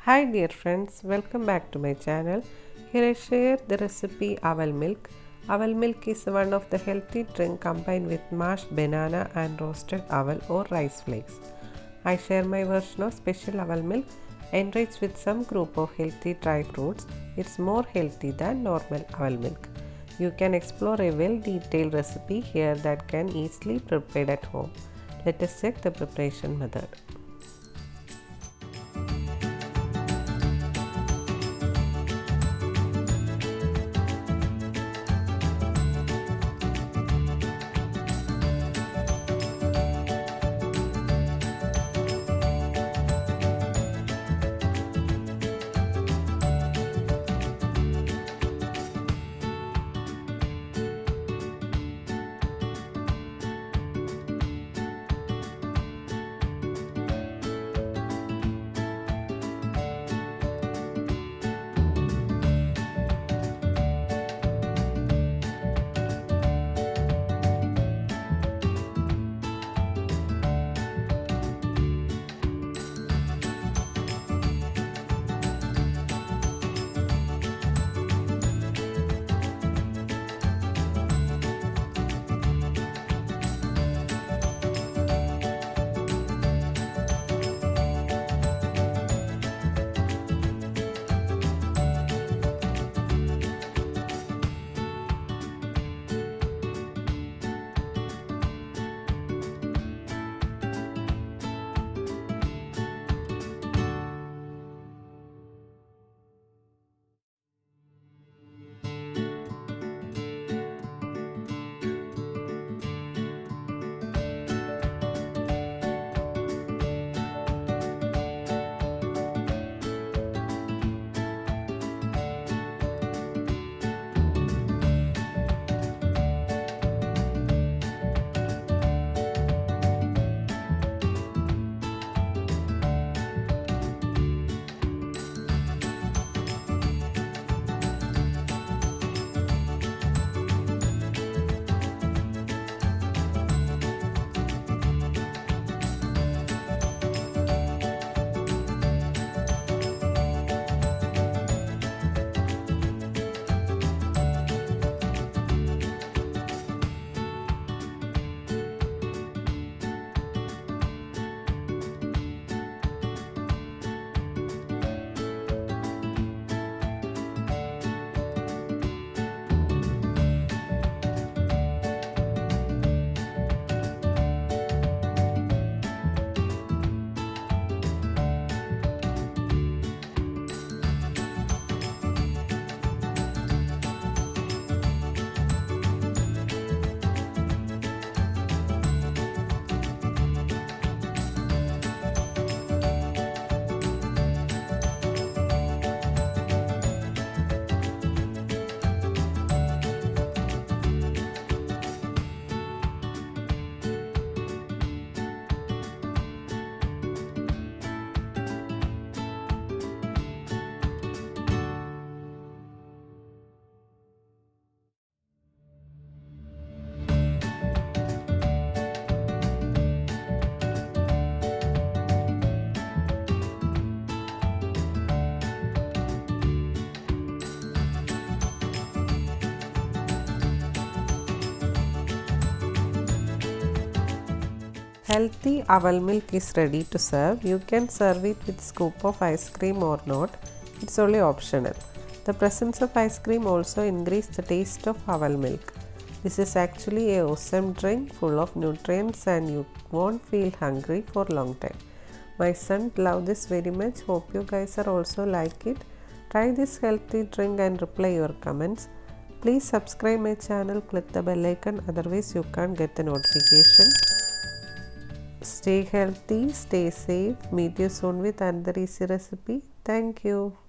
Hi dear friends, welcome back to my channel. Here I share the recipe Aval milk. Aval milk is one of the healthy drink combined with mashed banana and roasted aval or rice flakes. I share my version of special Aval milk enriched with some group of healthy dry fruits. It's more healthy than normal Aval milk. You can explore a well-detailed recipe here that can easily be prepared at home. Let us check the preparation method. Healthy Aval milk is ready to serve. You can serve it with scoop of ice cream or not. It's only optional. The presence of ice cream also increases the taste of Aval milk. This is actually a awesome drink full of nutrients and you won't feel hungry for a long time. My son loved this very much. Hope you guys are also like it. Try this healthy drink and reply your comments. Please subscribe my channel, click the bell icon, otherwise you can't get the notification. Stay healthy, stay safe. Meet you soon with another easy recipe. Thank you.